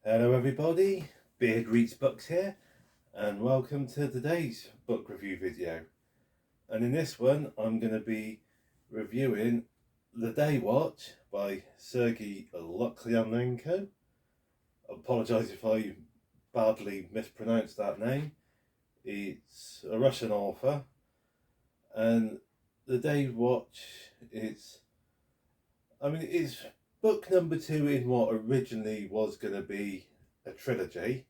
Hello everybody, Beard Reads Books here, and welcome to today's book review video. And in this one I'm going to be reviewing The Day Watch by Sergei Lukyanenko. I apologise if I badly mispronounced that name. It's a Russian author, and The Day Watch it's book number 2 in what originally was going to be a trilogy,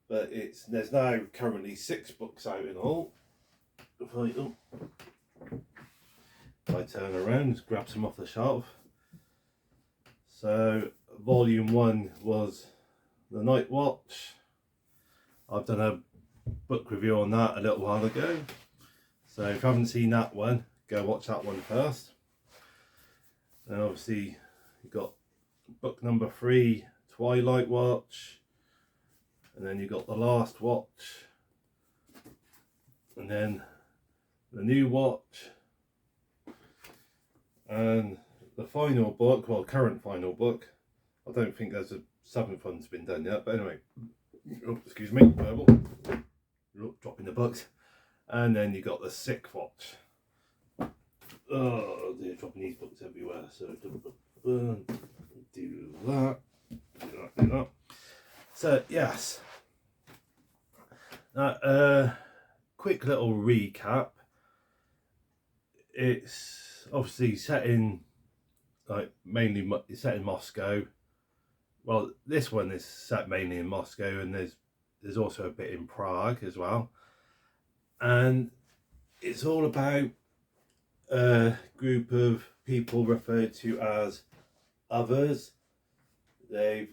but there's now currently 6 books out in all. If I turn around, grab some off the shelf. So volume 1 was The Night Watch. I've done a book review on that a little while ago, so if you haven't seen that one, go watch that one first. And obviously you've got book number 3, Twilight Watch, and then you've got The Last Watch, and then The New Watch, and the final book, well, current final book. I don't think there's a 7th one's been done yet, but anyway, excuse me, dropping the books. And then you got The Sixth Watch. Oh dear, dropping these books everywhere, so do that. So yes, quick little recap. It's obviously set in mainly set in Moscow. Well, this one is set mainly in Moscow, and there's also a bit in Prague as well. And it's all about a group of people referred to as others. They've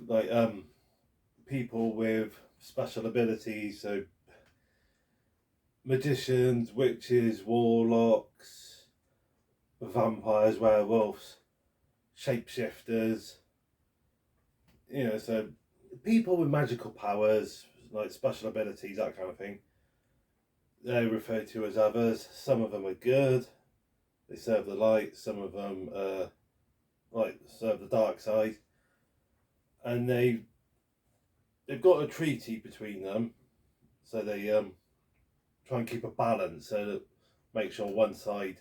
people with special abilities, so magicians, witches, warlocks, vampires, werewolves, shapeshifters, so people with magical powers, like special abilities, that kind of thing. They're referred to as others. Some of them are good, they serve the light, some of them serve the dark side, and they've got a treaty between them, so they try and keep a balance, so that make sure one side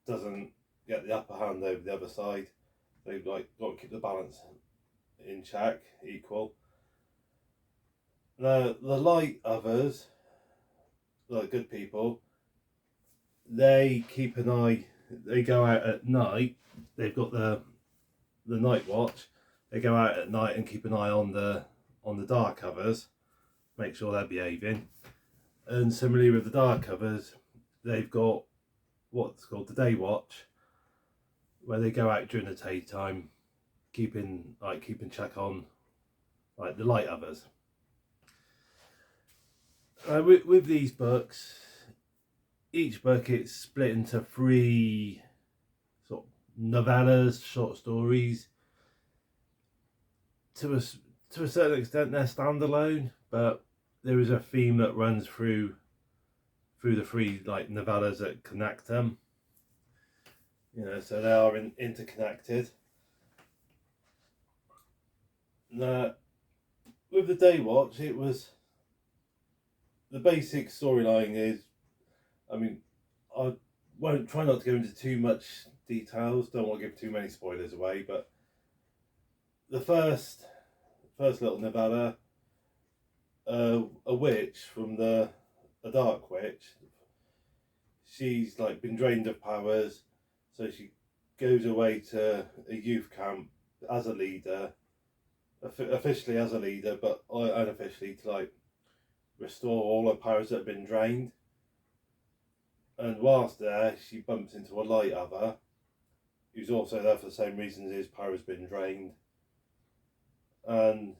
doesn't get the upper hand over the other side. They've got to keep the balance in check, equal. The light others, the good people, they keep an eye. They go out at night. They've got the night watch. They go out at night and keep an eye on the dark others, make sure they're behaving. And similarly with the dark others, they've got what's called the day watch, where they go out during the daytime, keeping check on the light others. With these books, each book it's split into 3 sort of novellas, short stories. To a certain extent, they're standalone, but there is a theme that runs through the 3 novellas that connect them. So they are interconnected. Now, with the Day Watch, it was the basic storyline is, I won't try not to go into too much details. Don't want to give too many spoilers away, but the first little novella, a witch from a dark witch. She's been drained of powers, so she goes away to a youth camp as a leader, officially as a leader, but unofficially to restore all her powers that have been drained. And whilst there, she bumps into a light other, who's also there for the same reasons his power's been drained, and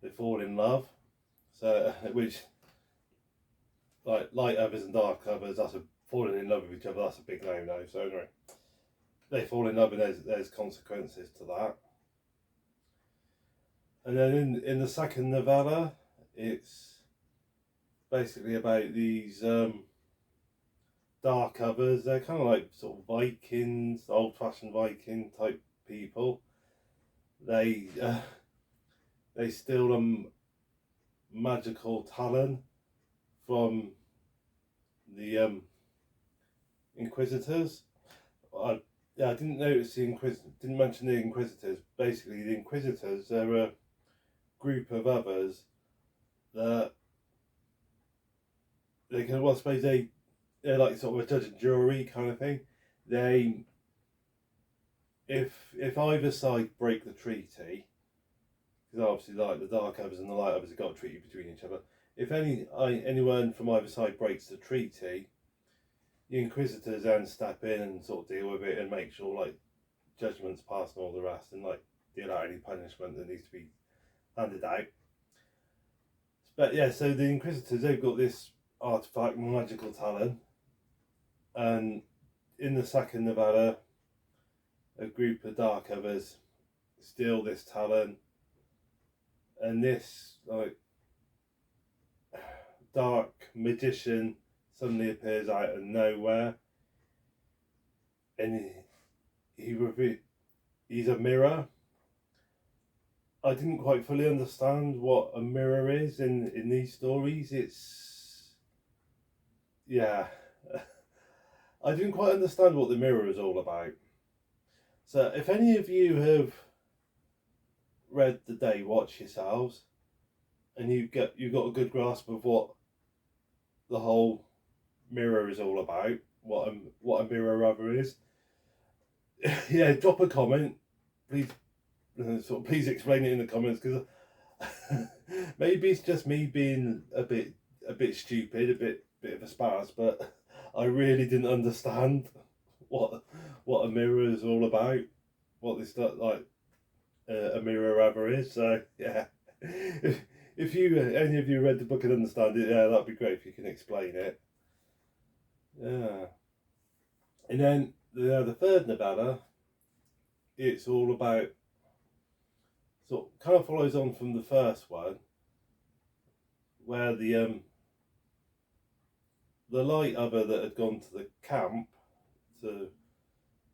they fall in love. So, which light others and dark others, that's falling in love with each other. That's a big no-no. So anyway, they fall in love, and there's consequences to that. And then in the second novella, it's basically about these dark others. They're kind of sort of Vikings, old-fashioned Viking type people. They they steal magical talent from the Inquisitors. I didn't notice didn't mention the Inquisitors. Basically, the Inquisitors are a group of others that they can. Well, I suppose they're like sort of a judge and jury kind of thing. They, if either side break the treaty, because obviously like the Dark Others and the Light Others have got a treaty between each other. If anyone from either side breaks the treaty, the Inquisitors then step in and sort of deal with it and make sure like judgments passed and all the rest, and like deal out any punishment that needs to be handed out. But yeah, so the Inquisitors, they've got this artifact, magical talent, and in the second Nevada, a group of Dark Others steal this talent, and this like dark magician suddenly appears out of nowhere, and he's a mirror. I didn't quite fully understand what a mirror is in these stories. I didn't quite understand what the mirror is all about. So if any of you have read The Day Watch yourselves, and you've got a good grasp of what the whole mirror is all about, what a mirror other is, yeah, drop a comment, please. Please explain it in the comments, because maybe it's just me being a bit stupid, a bit of a spaz, but I really didn't understand what a mirror is all about, what this like a mirror ever is. So yeah, if you any of you read the book and understand it, yeah, that'd be great if you can explain it. Yeah, and then the third novella, it's all about. So it kind of follows on from the first one, where the Light Other that had gone to the camp,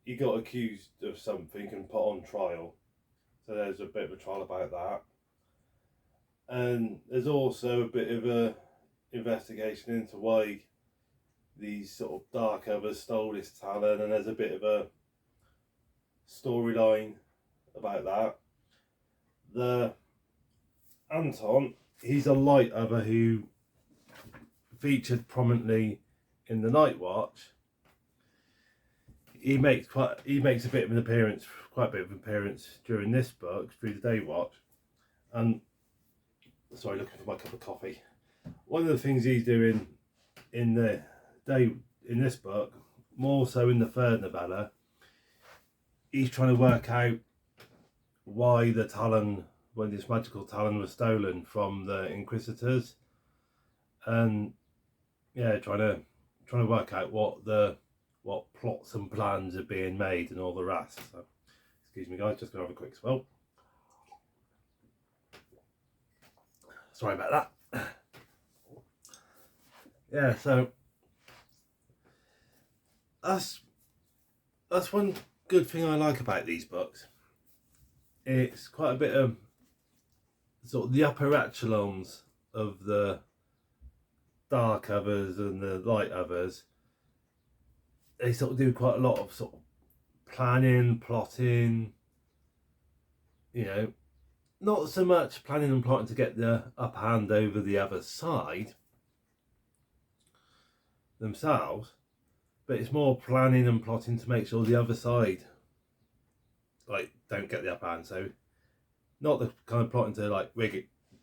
he got accused of something and put on trial. So there's a bit of a trial about that, and there's also a bit of a investigation into why these sort of Dark Others stole this talent, and there's a bit of a storyline about that. The Anton, he's a Light Other who featured prominently in the Night Watch. He makes quite a bit of an appearance during this book through the Day Watch. And sorry, looking for my cup of coffee. One of the things he's doing in this book, more so in the third novella, he's trying to work out why when this magical talent was stolen from the Inquisitors, and yeah, trying to work out what plots and plans are being made and all the rest. So, excuse me, guys, just gonna have a quick swallow. Sorry about that. Yeah, so that's one good thing I like about these books. It's quite a bit of sort of the upper echelons of the Dark Others and the Light Others. They sort of do quite a lot of sort of planning, plotting, not so much planning and plotting to get the upper hand over the other side themselves, but it's more planning and plotting to make sure the other side don't get the upper hand. So not the kind of plotting to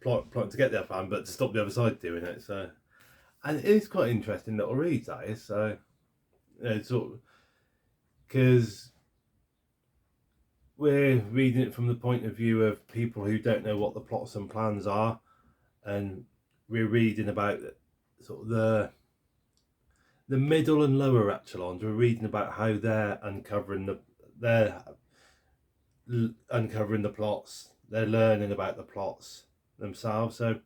plotting to get the upper hand, but to stop the other side doing it. So, and it is quite interesting little reads, that is. So sort of, because we're reading it from the point of view of people who don't know what the plots and plans are, and we're reading about sort of the middle and lower echelons. We're reading about how they're uncovering the plots. They're learning about the plots themselves. So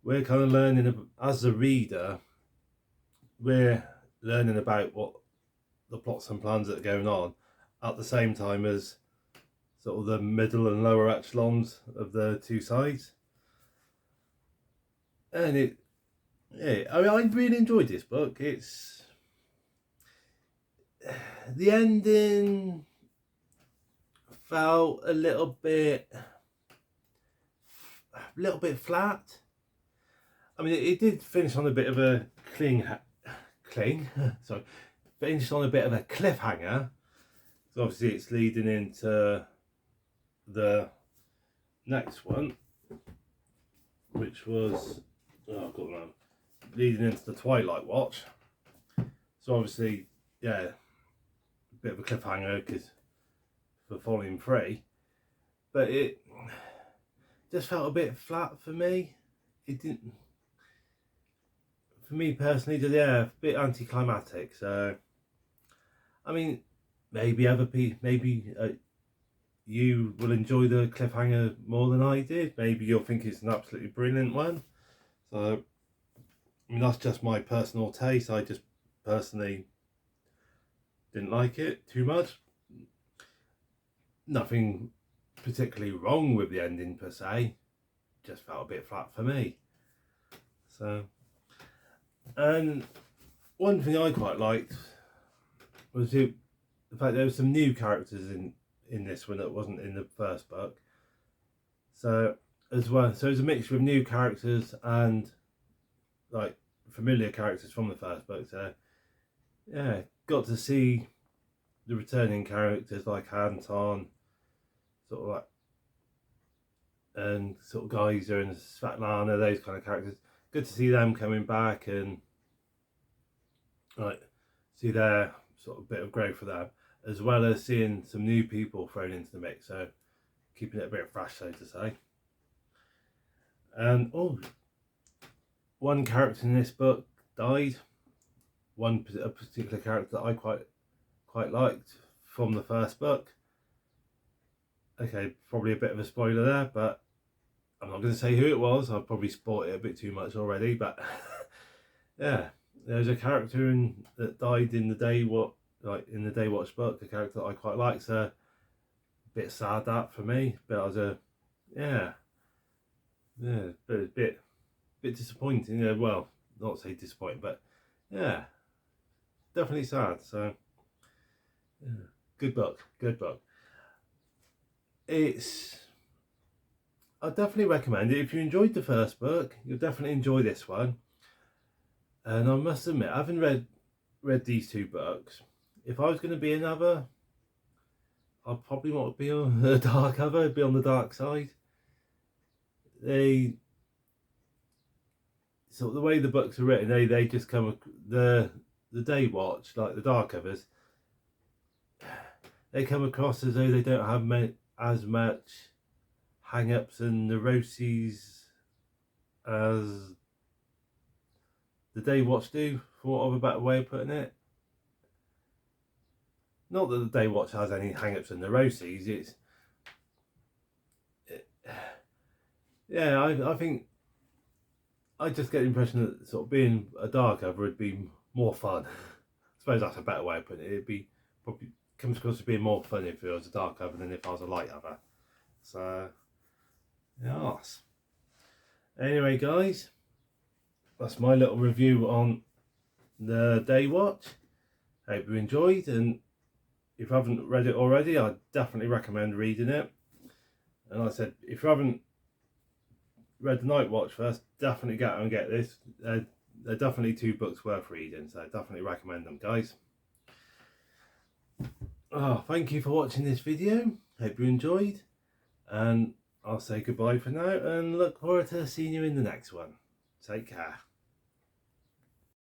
we're kind of learning, as a reader, we're learning about what the plots and plans that are going on, at the same time as sort of the middle and lower echelons of the two sides. And I mean, I really enjoyed this book. It's the ending felt a little bit flat. I mean, it did finish on a bit of a sorry, finished on a bit of a cliffhanger. So obviously it's leading into the next one, which was, oh, I've got them out, leading into the Twilight Watch. So obviously, yeah, a bit of a cliffhanger because for volume 3, but it just felt a bit flat for me. It didn't, for me personally, yeah, a bit anticlimactic. So I mean, maybe other people, maybe you will enjoy the cliffhanger more than I did. Maybe you'll think it's an absolutely brilliant one. So I mean, that's just my personal taste. I just personally didn't like it too much. Nothing particularly wrong with the ending per se, just felt a bit flat for me. So, and one thing I quite liked was the fact there were some new characters in this one that wasn't in the first book. So as well, so it was a mixture of new characters and like familiar characters from the first book. So yeah, got to see the returning characters like Anton, sort of like, and sort of Geyser and Svetlana, those kind of characters. Good to see them coming back and like see their sort of bit of growth for them, as well as seeing some new people thrown into the mix. So keeping it a bit fresh, so to say. And one character in this book died. A particular character that I quite liked from the first book. Okay, probably a bit of a spoiler there, but I'm not going to say who it was. I've probably spoiled it a bit too much already, but yeah, there's a character that died in the Daywatch book, a character that I quite liked. So a bit sad that for me, but I was but a bit disappointing. Yeah, well, not say disappointing, but yeah, definitely sad. So yeah, good book. I definitely recommend it. If you enjoyed the first book, you'll definitely enjoy this one. And I must admit, I haven't read these two books. If I was going to be another, I'd probably want to be on the dark cover, be on the dark side. The way the books are written, they just come, the Daywatch, like the dark covers, they come across as though they don't have as much hang-ups and neuroses as the Daywatch do, for want of a better way of putting it. Not that the Daywatch has any hang-ups and neuroses. I think I just get the impression that sort of being a dark cover would be more fun. I suppose that's a better way of putting it. It'd be probably comes across as being more fun if it was a dark cover than if I was a light cover. So yes. Anyway, guys, that's my little review on the Daywatch. Hope you enjoyed, and if you haven't read it already, I definitely recommend reading it. And like I said, if you haven't read the Night Watch first, definitely get and get this. They're definitely 2 books worth reading, so I definitely recommend them, guys. Thank you for watching this video. Hope you enjoyed, and I'll say goodbye for now and look forward to seeing you in the next one. Take care.